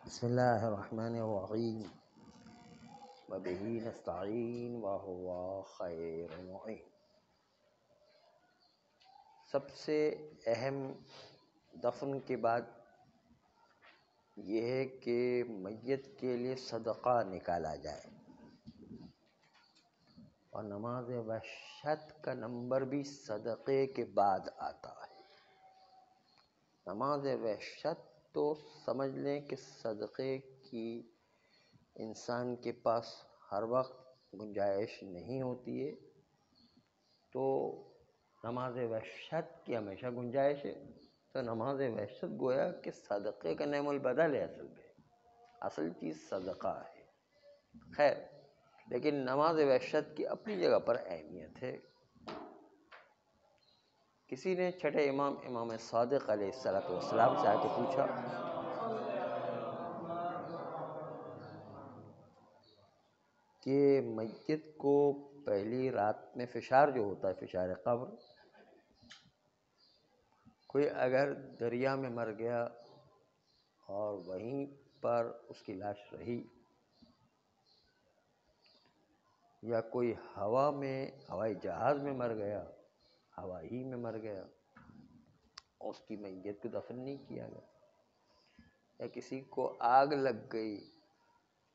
بسم اللہ الرحمن الرحیم وبہ نستعین وہو خیر معین۔ سب سے اہم دفن کے بعد یہ ہے کہ میت کے لیے صدقہ نکالا جائے، اور نماز وحشت کا نمبر بھی صدقے کے بعد آتا ہے۔ نماز وحشت تو سمجھ لیں کہ صدقے کی انسان کے پاس ہر وقت گنجائش نہیں ہوتی ہے، تو نماز وحشت کی ہمیشہ گنجائش ہے۔ تو نماز وحشت گویا کہ صدقے کا نعم البدل ہے، اصل چیز صدقہ ہے۔ خیر، لیکن نماز وحشت کی اپنی جگہ پر اہمیت ہے۔ کسی نے چھٹے امام صادق علیہ السلام سے آ کے پوچھا کہ میت کو پہلی رات میں فشار جو ہوتا ہے، فشار قبر، کوئی اگر دریا میں مر گیا اور وہیں پر اس کی لاش رہی، یا کوئی ہوائی جہاز میں مر گیا، ہوائی میں مر گیا اور اس کی میت کو دفن نہیں کیا گیا، یا کسی کو آگ لگ گئی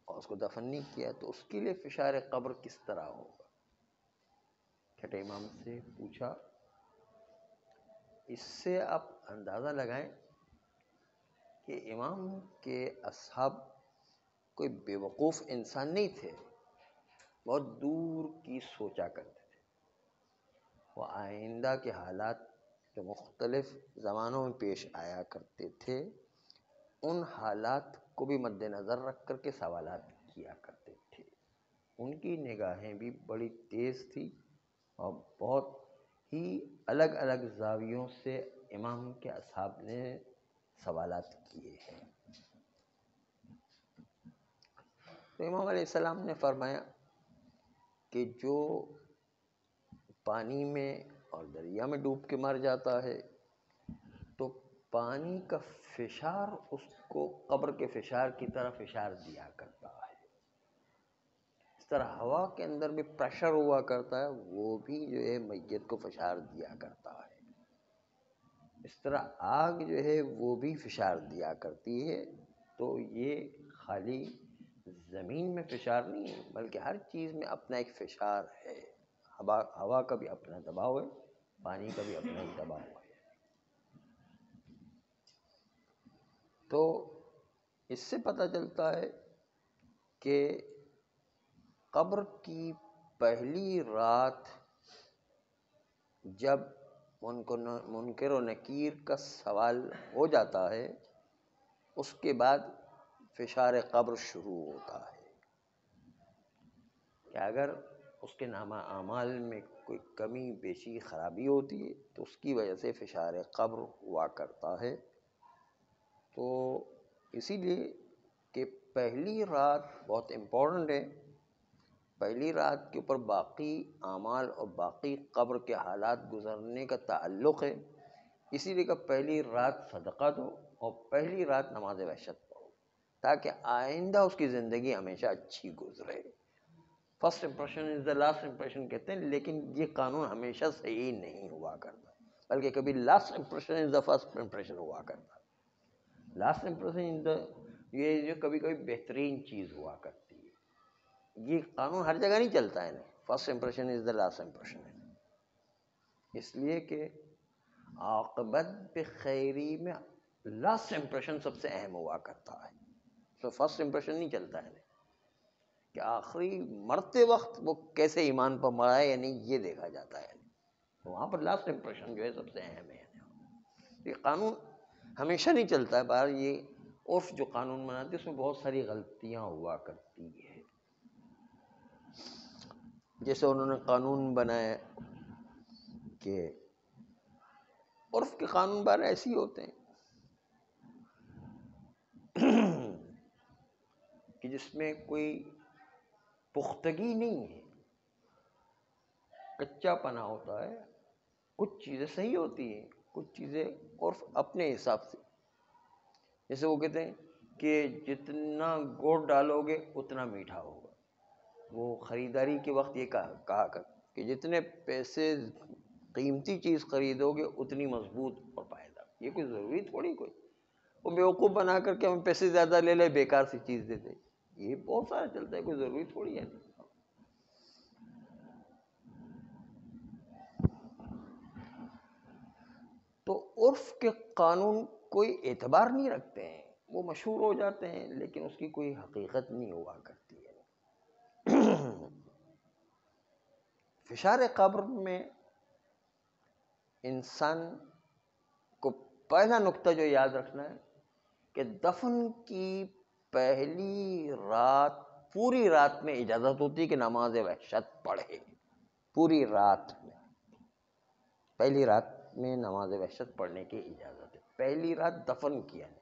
اور اس کو دفن نہیں کیا، تو اس کے لیے فشار قبر کس طرح ہوگا؟ چھٹے امام سے پوچھا۔ اس سے آپ اندازہ لگائیں کہ امام کے اصحاب کوئی بیوقوف انسان نہیں تھے، بہت دور کی سوچا کرتے تھے۔ وہ آئندہ کے حالات جو مختلف زمانوں میں پیش آیا کرتے تھے، ان حالات کو بھی مد نظر رکھ کر کے سوالات کیا کرتے تھے۔ ان کی نگاہیں بھی بڑی تیز تھی اور بہت ہی الگ الگ زاویوں سے امام کے اصحاب نے سوالات کیے ہیں۔ تو امام علیہ السلام نے فرمایا کہ جو پانی میں اور دریا میں ڈوب کے مر جاتا ہے تو پانی کا فشار اس کو قبر کے فشار کی طرح فشار دیا کرتا ہے۔ اس طرح ہوا کے اندر بھی پریشر ہوا کرتا ہے، وہ بھی جو ہے میت کو فشار دیا کرتا ہے۔ اس طرح آگ جو ہے وہ بھی فشار دیا کرتی ہے۔ تو یہ خالی زمین میں فشار نہیں ہے، بلکہ ہر چیز میں اپنا ایک فشار ہے۔ ہوا کا بھی اپنا دباؤ ہے، پانی کا بھی اپنا ایک دباؤ ہے۔ تو اس سے پتہ چلتا ہے کہ قبر کی پہلی رات جب منکر و نکیر کا سوال ہو جاتا ہے، اس کے بعد فشار قبر شروع ہوتا ہے کہ اگر اس کے نامہ اعمال میں کوئی کمی بیشی خرابی ہوتی ہے تو اس کی وجہ سے فشار قبر ہوا کرتا ہے۔ تو اسی لیے کہ پہلی رات بہت امپورٹنٹ ہے، پہلی رات کے اوپر باقی اعمال اور باقی قبر کے حالات گزرنے کا تعلق ہے، اسی لیے کہ پہلی رات صدقہ دو اور پہلی رات نماز وحشت پڑھو، تاکہ آئندہ اس کی زندگی ہمیشہ اچھی گزرے۔ First impression is the last impression کہتے ہیں، لیکن یہ قانون ہمیشہ صحیح نہیں ہوا کرتا، بلکہ کبھی last impression is the first impression ہوا کرتا۔ لاسٹ امپریشن یہ جو کبھی کبھی بہترین چیز ہوا کرتی ہے، یہ قانون ہر جگہ نہیں چلتا ہے نا، first impression is the last impression ہے، اس لیے کہ عاقبت بخیری میں لاسٹ امپریشن سب سے اہم ہوا کرتا ہے۔ تو فرسٹ امپریشن نہیں چلتا ہے کہ آخری مرتے وقت وہ کیسے ایمان پر مرا ہے یا نہیں، یہ دیکھا جاتا ہے، تو وہاں پر لاسٹ امپریشن جو ہے سب سے اہم ہے۔ یہ قانون ہمیشہ نہیں چلتا ہے، باہر یہ عرف جو قانون بناتے ہیں اس میں بہت ساری غلطیاں ہوا کرتی ہے۔ جیسے انہوں نے قانون بنایا کہ عرف کے قانون بار ایسے ہی ہوتے ہیں کہ جس میں کوئی پختگی نہیں ہے، کچا پنا ہوتا ہے، کچھ چیزیں صحیح ہوتی ہیں، کچھ چیزیں عرف اپنے حساب سے، جیسے وہ کہتے ہیں کہ جتنا گڑ ڈالو گے اتنا میٹھا ہوگا. وہ خریداری کے وقت یہ کہا کہ جتنے پیسے قیمتی چیز خریدو گے اتنی مضبوط اور پائیدار. یہ کوئی ضروری تھوڑی کوئی وہ بیوقوف بنا کر کے ہم پیسے زیادہ لے لے بیکار سی چیز دے دے. یہ بہت سارا چلتا ہے، کوئی ضروری تھوڑی ہے. تو عرف کے قانون کوئی اعتبار نہیں رکھتے ہیں، وہ مشہور ہو جاتے ہیں لیکن اس کی کوئی حقیقت نہیں ہوا کرتی ہے. فشار قبر میں انسان کو پہلا نقطہ جو یاد رکھنا ہے کہ دفن کی پہلی رات، پوری رات میں اجازت ہوتی ہے کہ نماز وحشت پڑھے. پوری رات میں، پہلی رات میں نماز وحشت پڑھنے کی اجازت ہے. پہلی رات دفن کیا ہے.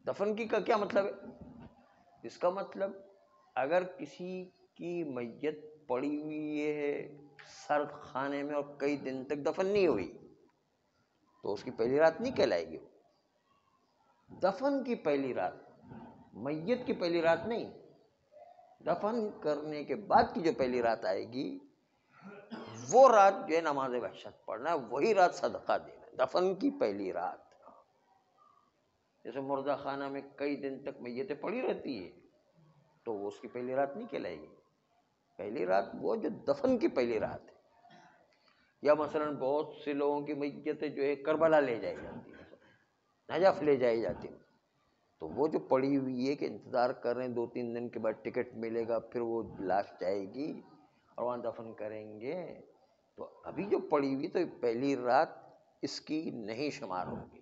دفن کی کا کیا مطلب ہے؟ اس کا مطلب اگر کسی کی میت پڑی ہوئی ہے سرد خانے میں اور کئی دن تک دفن نہیں ہوئی تو اس کی پہلی رات نہیں کہلائے گی. دفن کی پہلی رات، میت کی پہلی رات نہیں، دفن کرنے کے بعد کی جو پہلی رات آئے گی وہ رات جو ہے نماز وحشت پڑھنا ہے، وہی رات صدقہ دینا ہے. دفن کی پہلی رات. جیسے مردہ خانہ میں کئی دن تک میتیں پڑی رہتی ہے تو وہ اس کی پہلی رات نہیں کہلائے گی. پہلی رات وہ جو دفن کی پہلی رات ہے. یا مثلا بہت سے لوگوں کی میتیں جو ہے کربلا لے جائی جاتی ہیں، نجف لے جائی جاتی ہیں، تو وہ جو پڑی ہوئی ہے کہ انتظار کر رہے ہیں 2-3 دن کے بعد ٹکٹ ملے گا پھر وہ لاش جائے گی اور وہاں دفن کریں گے، تو ابھی جو پڑی ہوئی تو پہلی رات اس کی نہیں شمار ہوگی،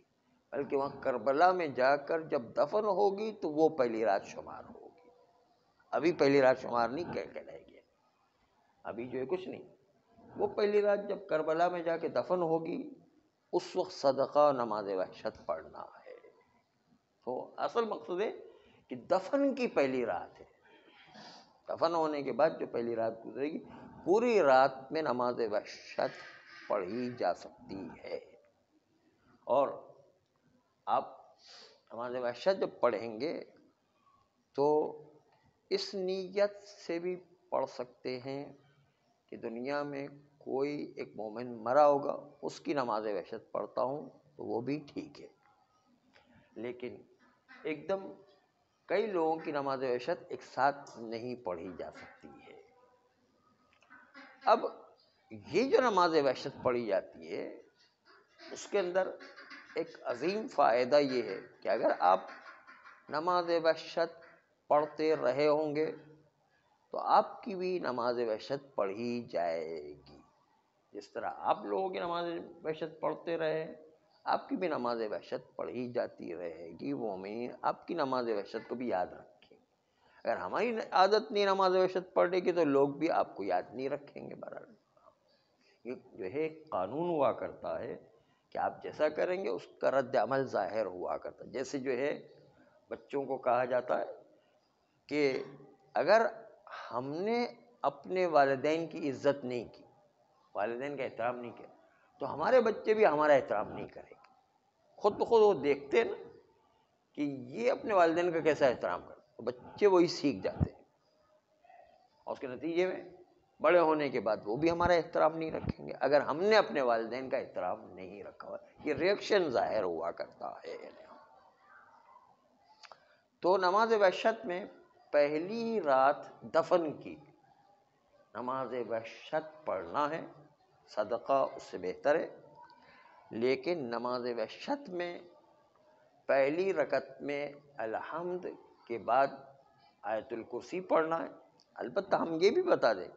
بلکہ وہاں کربلا میں جا کر جب دفن ہوگی تو وہ پہلی رات شمار ہوگی. ابھی پہلی رات شمار نہیں کہلائے گی. ابھی جو ہے کچھ نہیں. وہ پہلی رات جب کربلا میں جا کے دفن ہوگی اس وقت صدقہ نماز وحشت پڑھنا ہے. تو اصل مقصد ہے کہ دفن کی پہلی رات ہے. دفن ہونے کے بعد جو پہلی رات گزرے گی پوری رات میں نماز وحشت پڑھی جا سکتی ہے. اور آپ نماز وحشت جب پڑھیں گے تو اس نیت سے بھی پڑھ سکتے ہیں کہ دنیا میں کوئی ایک مومن مرا ہوگا اس کی نماز وحشت پڑھتا ہوں تو وہ بھی ٹھیک ہے. لیکن ایک دم کئی لوگوں کی نماز وحشت ایک ساتھ نہیں پڑھی جا سکتی ہے. اب یہ جو نماز وحشت پڑھی جاتی ہے اس کے اندر ایک عظیم فائدہ یہ ہے کہ اگر آپ نماز وحشت پڑھتے رہے ہوں گے تو آپ کی بھی نماز وحشت پڑھی جائے گی. جس طرح آپ لوگوں کی نماز وحشت پڑھتے رہے آپ کی بھی نماز وحشت پڑھی جاتی رہے گی. وہ مومن آپ کی نماز وحشت کو بھی یاد رکھیں. اگر ہماری عادت نہیں نماز وحشت پڑھنے کی تو لوگ بھی آپ کو یاد نہیں رکھیں گے. بہرحال یہ جو ہے قانون ہوا کرتا ہے کہ آپ جیسا کریں گے اس کا رد عمل ظاہر ہوا کرتا ہے. جیسے جو ہے بچوں کو کہا جاتا ہے کہ اگر ہم نے اپنے والدین کی عزت نہیں کی، والدین کا احترام نہیں کیا تو ہمارے بچے بھی ہمارا احترام نہیں کریں گے. خود بخود وہ دیکھتے ہیں نا کہ یہ اپنے والدین کا کیسا احترام کرتے تو بچے وہی سیکھ جاتے ہیں اور اس کے نتیجے میں بڑے ہونے کے بعد وہ بھی ہمارا احترام نہیں رکھیں گے اگر ہم نے اپنے والدین کا احترام نہیں رکھا. یہ ریئیکشن ظاہر ہوا کرتا ہے. تو نماز وحشت میں پہلی رات دفن کی نماز وحشت پڑھنا ہے، صدقہ اس سے بہتر ہے. لیکن نماز وحشت میں پہلی رکعت میں الحمد کے بعد آیت الکرسی پڑھنا ہے. البتہ ہم یہ بھی بتا دیں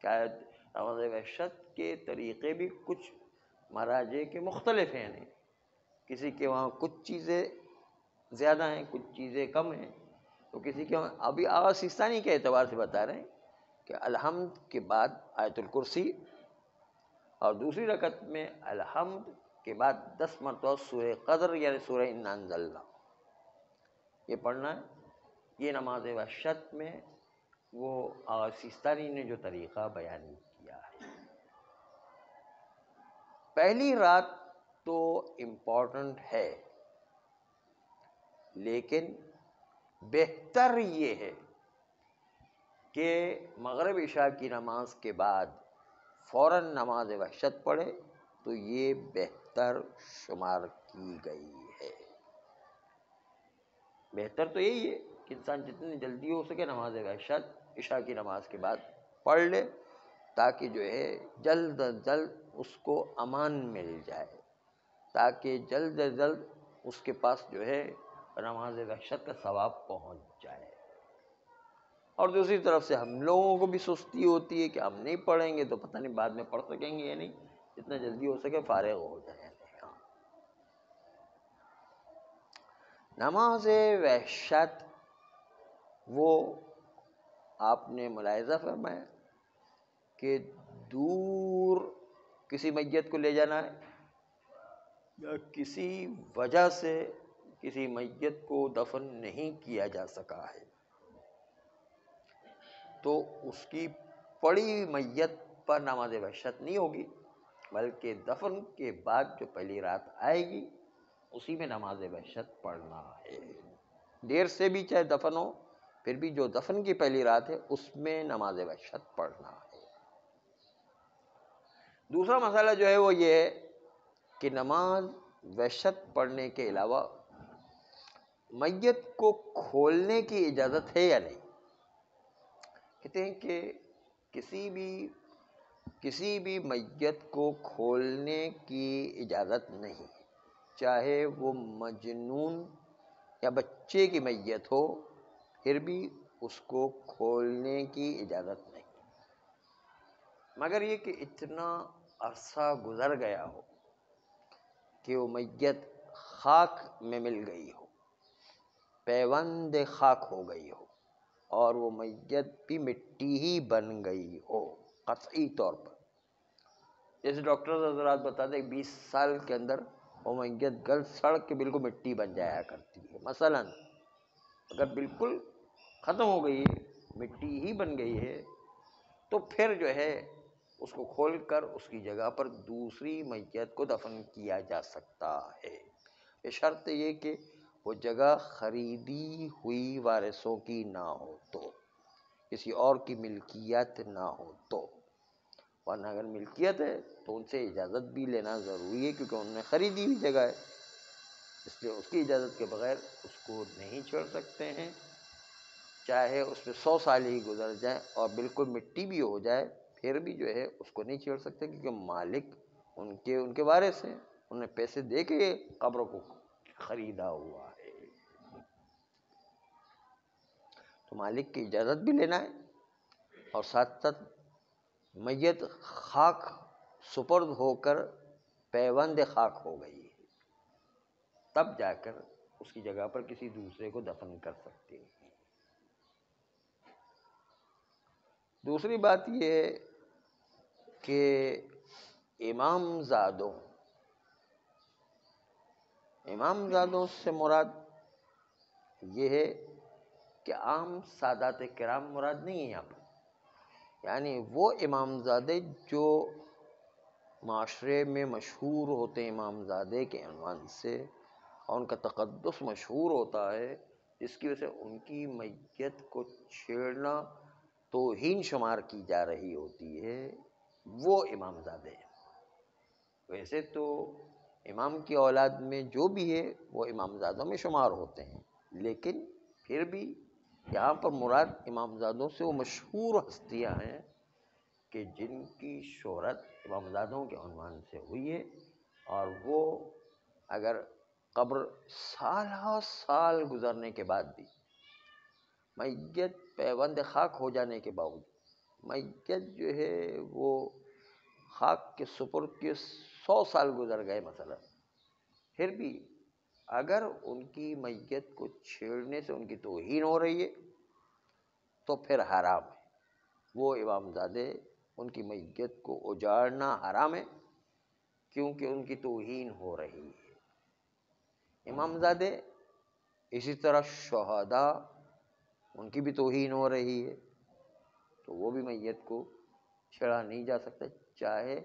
کہ نماز وحشت کے طریقے بھی کچھ مراجع کے مختلف ہیں. کسی کے وہاں کچھ چیزیں زیادہ ہیں کچھ چیزیں کم ہیں. تو کسی کے وہاں ابھی آغا سیستانی کے اعتبار سے بتا رہے ہیں کہ الحمد کے بعد آیت الکرسی اور دوسری رکعت میں الحمد کے بعد 10 مرتبہ سورہ قدر یعنی سورہ انا انزلنا یہ پڑھنا ہے. یہ نماز وحشت میں وہ آغا سیستانی نے جو طریقہ بیان کیا ہے. پہلی رات تو امپورٹنٹ ہے لیکن بہتر یہ ہے کہ مغرب عشاء کی نماز کے بعد فوراً نماز وحشت پڑھے تو یہ بہتر شمار کی گئی ہے۔ بہتر تو یہی ہے کہ انسان جتنی جلدی ہو سکے نماز وحشت عشاء کی نماز کے بعد پڑھ لے، تاکہ جو ہے جلد از جلد اس کو امان مل جائے، تاکہ جلد از جلد اس کے پاس جو ہے نماز وحشت کا ثواب پہنچ جائے۔ اور دوسری طرف سے ہم لوگوں کو بھی سستی ہوتی ہے کہ ہم نہیں پڑھیں گے تو پتہ نہیں بعد میں پڑھ سکیں گے یا نہیں، جتنا جلدی ہو سکے فارغ ہو جائیں۔ نماز وحشت وہ آپ نے ملاحظہ فرمایا کہ دور کسی میت کو لے جانا ہے یا کسی وجہ سے کسی میت کو دفن نہیں کیا جا سکا ہے، تو اس کی پڑی میت پر نماز وحشت نہیں ہوگی، بلکہ دفن کے بعد جو پہلی رات آئے گی اسی میں نماز وحشت پڑھنا ہے۔ دیر سے بھی چاہے دفن ہو، پھر بھی جو دفن کی پہلی رات ہے اس میں نماز وحشت پڑھنا ہے۔ دوسرا مسئلہ جو ہے وہ یہ ہے کہ نماز وحشت پڑھنے کے علاوہ میت کو کھولنے کی اجازت ہے یا نہیں۔ کہتے ہیں کہ کسی بھی میت کو کھولنے کی اجازت نہیں، چاہے وہ مجنون یا بچے کی میت ہو، پھر بھی اس کو کھولنے کی اجازت نہیں، مگر یہ کہ اتنا عرصہ گزر گیا ہو کہ وہ میت خاک میں مل گئی ہو، پیوند خاک ہو گئی ہو، اور وہ میت بھی مٹی ہی بن گئی ہو قطعی طور پر۔ جیسے ڈاکٹر حضرات بتاتے ہیں 20 سال کے اندر وہ میت گل سڑ کے بالکل مٹی بن جایا کرتی ہے۔ مثلا اگر بالکل ختم ہو گئی ہے، مٹی ہی بن گئی ہے، تو پھر جو ہے اس کو کھول کر اس کی جگہ پر دوسری میت کو دفن کیا جا سکتا ہے، بشرط یہ کہ وہ جگہ خریدی ہوئی وارثوں کی نہ ہو، تو کسی اور کی ملکیت نہ ہو تو، ورنہ اگر ملکیت ہے تو ان سے اجازت بھی لینا ضروری ہے، کیونکہ انہوں نے خریدی ہوئی جگہ ہے، اس لیے اس کی اجازت کے بغیر اس کو نہیں چھیڑ سکتے ہیں، چاہے اس پہ 100 سال ہی گزر جائیں اور بالکل مٹی بھی ہو جائے، پھر بھی جو ہے اس کو نہیں چھیڑ سکتے، کیونکہ مالک ان کے وارث ہیں، انہوں نے پیسے دے کے قبر کو خریدا ہوا ہے، تو مالک کی اجازت بھی لینا ہے، اور ساتھ ساتھ میت خاک سپرد ہو کر پیوند خاک ہو گئی ہے، تب جا کر اس کی جگہ پر کسی دوسرے کو دفن کر سکتے ہیں۔ دوسری بات یہ ہے کہ امام زادوں سے مراد یہ ہے کہ عام سادات کرام مراد نہیں ہے یہاں پر، یعنی وہ امام زادے جو معاشرے میں مشہور ہوتے ہیں امام زادے کے عنوان سے، اور ان کا تقدس مشہور ہوتا ہے، جس کی وجہ سے ان کی میت کو چھیڑنا توہین شمار کی جا رہی ہوتی ہے، وہ امام زادے ہیں۔ ویسے تو امام کی اولاد میں جو بھی ہے وہ امام زادوں میں شمار ہوتے ہیں، لیکن پھر بھی یہاں پر مراد امام زادوں سے وہ مشہور ہستیاں ہیں کہ جن کی شہرت امام زادوں کے عنوان سے ہوئی ہے، اور وہ اگر قبر سالہ سال گزرنے کے بعد بھی، میت پیوند خاک ہو جانے کے باوجود، میت جو ہے وہ خاک کے سپرد کے 100 سال گزر گئے مثلا، پھر بھی اگر ان کی میت کو چھیڑنے سے ان کی توہین ہو رہی ہے تو پھر حرام ہے، وہ امام زادے ان کی میت کو اجاڑنا حرام ہے، کیونکہ ان کی توہین ہو رہی ہے۔ امام زادے اسی طرح شہداء، ان کی بھی توہین ہو رہی ہے، تو وہ بھی میت کو چھیڑا نہیں جا سکتا، چاہے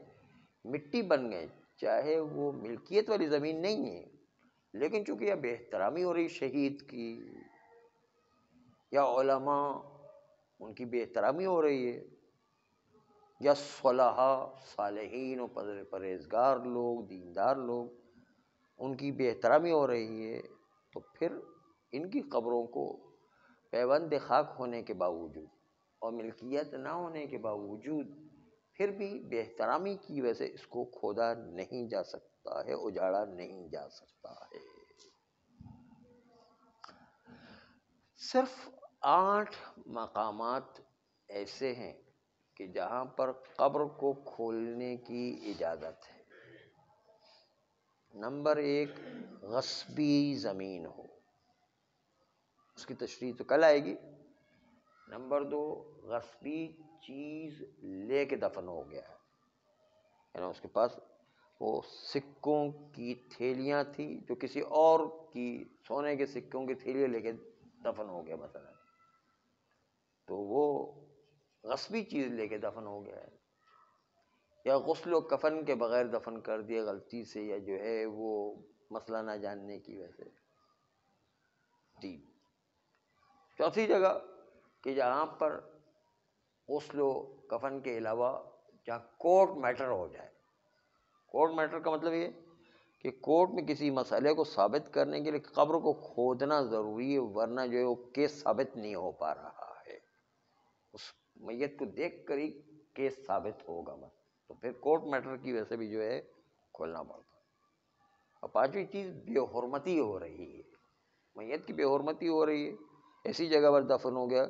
مٹی بن گئے، چاہے وہ ملکیت والی زمین نہیں ہے، لیکن چونکہ یہ بے احترامی ہو رہی شہید کی یا علماء ان کی بے احترامی ہو رہی ہے یا صلحاء صالحین و پرہیزگار لوگ دیندار لوگ ان کی بے احترامی ہو رہی ہے، تو پھر ان کی قبروں کو پیوند خاک ہونے کے باوجود اور ملکیت نہ ہونے کے باوجود پھر بھی بے احترامی کی وجہ سے اس کو کھودا نہیں جا سکتا ہے، اجاڑا نہیں جا سکتا ہے۔ صرف 8 مقامات ایسے ہیں کہ جہاں پر قبر کو کھولنے کی اجازت ہے۔ نمبر 1، غصبی زمین ہو، اس کی تشریح تو کل آئے گی۔ نمبر 2، غصبی چیز لے کے دفن ہو گیا ہے، یعنی اس کے پاس وہ سکوں کی تھیلیاں تھی جو کسی اور کی سونے کے سکوں کی تھیلیاں لے کے دفن ہو گیا مثلا، تو وہ غصبی چیز لے کے دفن ہو گیا ہے۔ یا غسل و کفن کے بغیر دفن کر دیا غلطی سے، یا جو ہے وہ مسئلہ نہ جاننے کی وجہ سے۔ 3، چوتھی جگہ کہ جہاں پر غسل و کفن کے علاوہ جہاں کورٹ میٹر ہو جائے۔ کورٹ میٹر کا مطلب یہ کہ کورٹ میں کسی مسئلے کو ثابت کرنے کے لیے قبر کو کھودنا ضروری ہے، ورنہ جو ہے وہ کیس ثابت نہیں ہو پا رہا ہے، اس میت کو دیکھ کر ہی کیس ثابت ہوگا مت، تو پھر کورٹ میٹر کی وجہ سے بھی جو ہے کھولنا پڑتا ہے۔ اور 5ویں چیز، بے حرمتی ہو رہی ہے، میت کی بے حرمتی ہو رہی ہے، ایسی جگہ پر دفن ہو گیا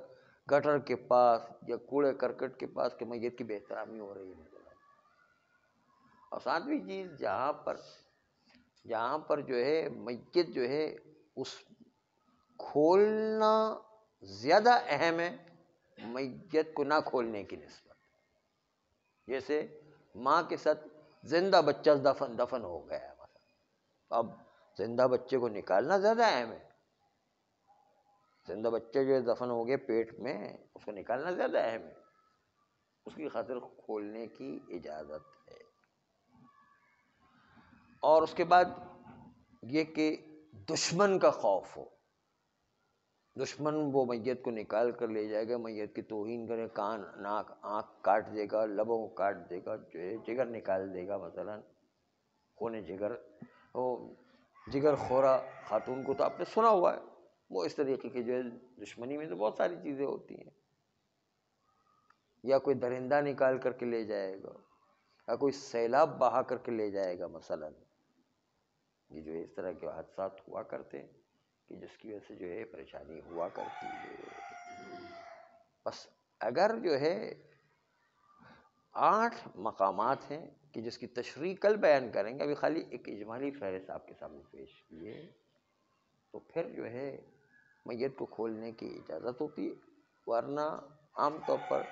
گٹر کے پاس یا کوڑے کرکٹ کے پاس کہ میت کی بے احترامی ہو رہی ہے۔ اور 7ویں چیز، جہاں پر جو ہے میت جو ہے اس کھولنا زیادہ اہم ہے میت کو نہ کھولنے کی نسبت، جیسے ماں کے ساتھ زندہ بچہ دفن ہو گیا ہے مثلا، اب زندہ بچے کو نکالنا زیادہ اہم ہے، زندہ بچے جو دفن ہو گئے پیٹ میں اس کو نکالنا زیادہ اہم ہے، اس کی خاطر کھولنے کی اجازت ہے۔ اور اس کے بعد یہ کہ دشمن کا خوف ہو، دشمن وہ میت کو نکال کر لے جائے گا، میت کی توہین کرے، کان ناک آنکھ کاٹ دے گا، لبوں کو کاٹ دے گا، جو ہے جگر نکال دے گا مثلا، خون جگر، وہ جگر خورا خاتون کو تو آپ نے سنا ہوا ہے، وہ اس طریقے کی جو ہے دشمنی میں تو بہت ساری چیزیں ہوتی ہیں، یا کوئی درندہ نکال کر کے لے جائے گا، یا کوئی سیلاب بہا کر کے لے جائے گا مثلا، یہ جو اس طرح کے حادثات ہوا کرتے ہیں کہ جس کی وجہ سے جو ہے پریشانی ہوا کرتی ہے۔ بس اگر جو ہے 8 مقامات ہیں کہ جس کی تشریح کل بیان کریں گے، ابھی خالی ایک اجمالی فہرست آپ کے سامنے پیش کی ہے، تو پھر جو ہے میت کو کھولنے کی اجازت ہوتی ہے، ورنہ عام طور پر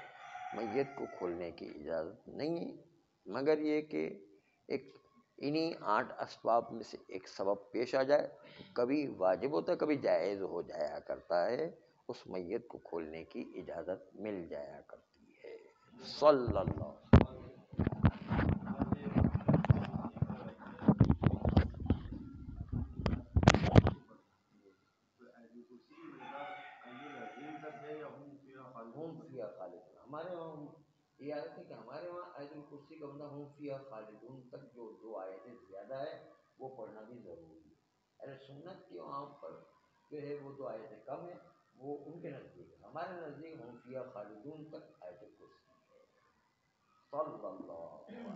میت کو کھولنے کی اجازت نہیں ہے، مگر یہ کہ ایک انہی 8 اسباب میں سے ایک سبب پیش آ جائے تو کبھی واجب ہوتا ہے، کبھی جائز ہو جایا کرتا ہے، اس میت کو کھولنے کی اجازت مل جایا کرتی ہے۔ صلی اللہ علیہ وسلم۔ ہمارے وہاں یہ آیت ہے کہ ہمارے وہاں آیت الکرسی کا مطلب ہم فیہا خالدون تک جو 2 آیتیں زیادہ ہے وہ پڑھنا بھی ضروری ہے۔ اہل سنت کے وہاں پر جو ہے وہ 2 آیتیں کم ہیں، وہ ان کے نزدیک ہے، ہمارے نزدیک ہم فیہا خالدون تک آیت الکرسی ہے۔ صلی اللہ